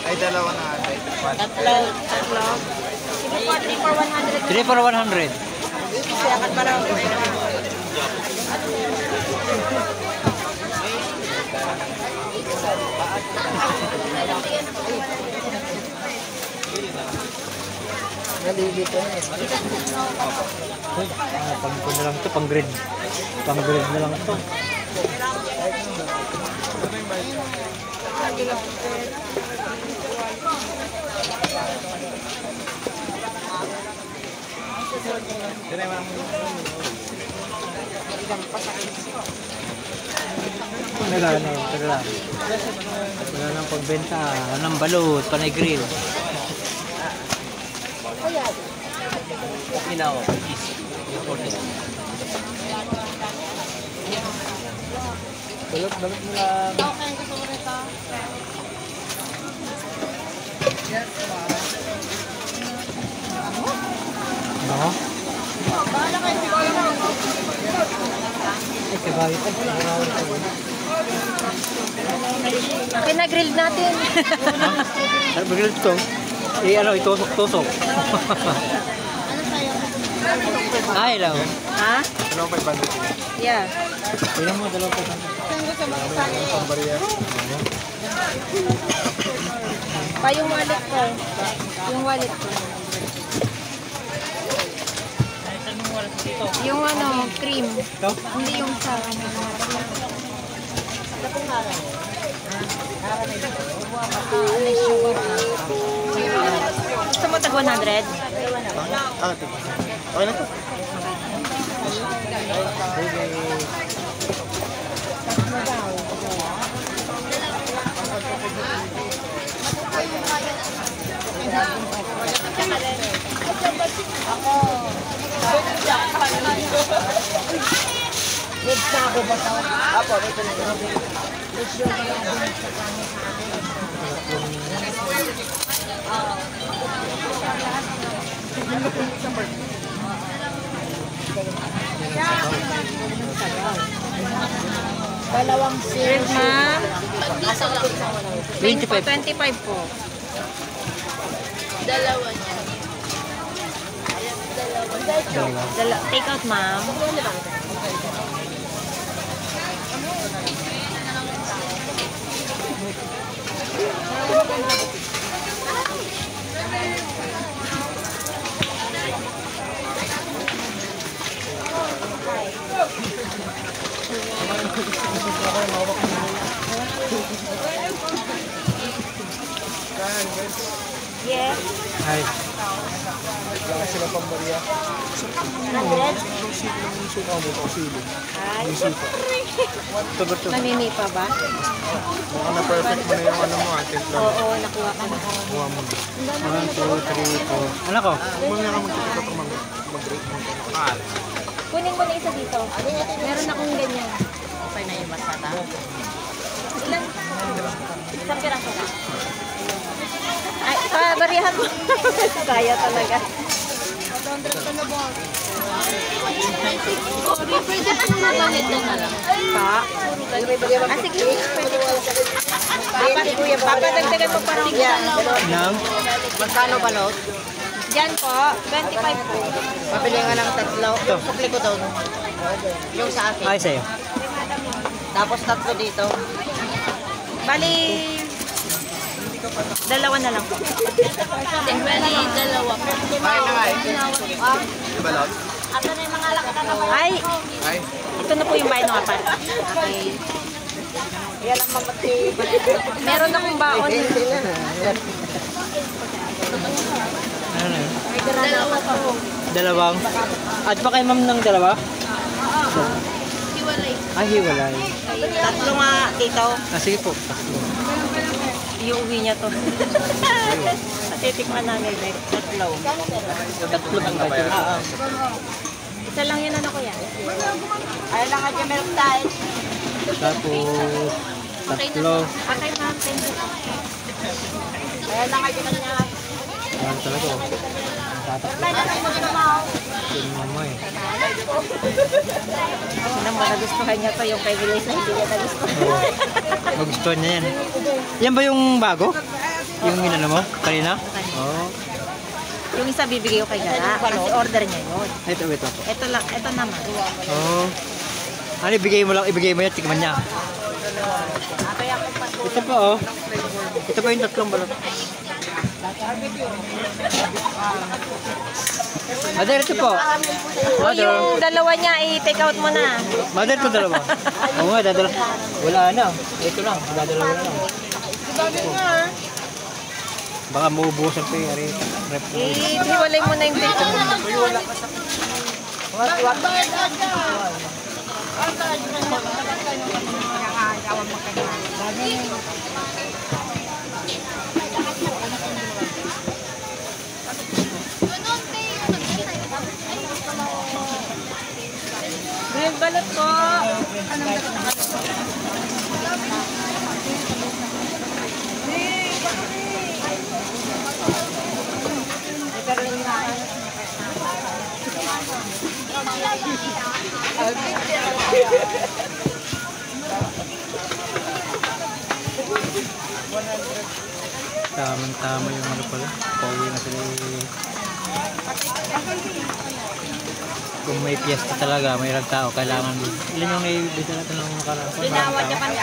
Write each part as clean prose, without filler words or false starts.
Ay, dalawa na ate. Tatlo. Sige po, 3 for 100. 3 for 100. Siyakat pa lang. Nalilito. Pang na lang ito, pang grade. Pang grade na lang ito. Wala nang pagbenta ng balut, panay grill. Inaw. Balot mo lang. Okay, gusto mo rin ito. Ano? Bahala kayo. Ay, kabayo pa. Pinag-grill natin. Ano ba grill ito? Ano, itusok-tusok. Ano sa'yo? Ay, lang. Ha? Ano ang 500? Yeah. Tingnan mo, dalawa pa. Saan gusto mo kasali? Pambariya. Pa yung wallet ko. Yung wallet ko. Yung ano, cream. Hindi yung sa ano. Gusto mo tag 100? Ah, ito. Okay na to. Dalawang sir, ma'am. 25. 25 po. Dalawa niya. Take out, ma'am. Yes. Ay. Wala sila pambariya. 100? Yung suka mo ito, sili. Ay. Yung suka. Ito. Namimi pa ba? Mukhang na-perfect mo na yung ano mo, ate. Oo, nakuha ka na. Kuha mo. 1, 2, 3, 4. Ano ko? Huwag na ka magkikita ito mag-rate mo. Kunin mo na isa dito. Meron akong ganyan. Okay na yung masata. Ilan? Isang piraso na. Ay, pabarihan mo. Kaya talaga. 100 ka na ba? Pwede pa naman banit na lang. Pa? Ah, sige. Papadagdagan mo parang Nang? Magkano balot? Diyan po, 25 po. Pabili nga ng tatlo. Yung supli ko doon. Yung sa akin. Ay, sa'yo. Tapos tatlo dito. Bali, dalawa na lang po. Bali, dalawa. Ay, na nga eh. Di ba lahat? Ato na yung mga lakad na po. Ay, Ay. ito na po yung bahay ng apat. Okay. Yan ang mamati. Meron akong baon. Ano na yun? Dalawa pa po. Dalawang? At pa kay ma'am ng dalawa? Hiwalay. Ay, hiwalay. Tatlo nga dito. Ah, sige po. Iuwi niya to. Natitikman namin, like, tatlo. Tatlo ang budget. Isa lang yun ano ko yan. Ay lang nga dyan meron tayo. Tapos, tatlo. Okay ma'am, thank you. Ay lang nga dyan niya. Ano talaga oh. Tataklo. Yun mo eh. Sinang ba nagustuhan niya to yung kay Vilaysa, hindi niya nagustuhan. Magustuhan niya yan. Yan ba yung bago? Yung inano mo? Kanina? Oo. Yung isa bibigay ko kay Gara kasi order niya yun. Ito. Ito lang, ito naman. Oo. Ano, ibigay mo yan, tikman niya. Ito pa, oh. Ito pa yung tatlong balot. Mother, ito po. O yung dalawa niya, i-take out mo na. Mother, ito dalawa. Oo nga, dadala. Wala na. Ito lang, dadalawa na lang. Baka maubusan pa yung rep. Hiwalay mo na yung take out. Green balot po. Tamang-tama yung ano pala. Pauwi na sila. Kung may piyesta talaga, may tao, kailangan. Ilan yung naibigay natin ng nakaraan? Ginawa niya pa ng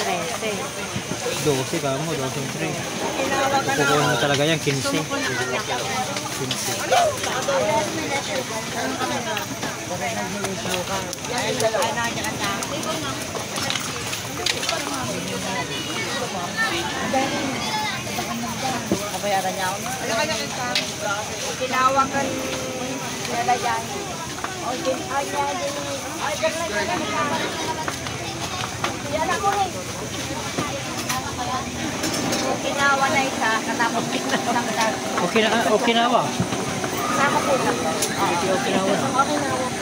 13. 12 ka mo, 12 3. Kukuha mo talaga yan, 15. 15. Nabayaran niya ako. Tinawagan nila yan. Yan ako rin. Okinawa na isa, katapos ng Okay na ba? Sama po na. Okay na ba? Okinawa.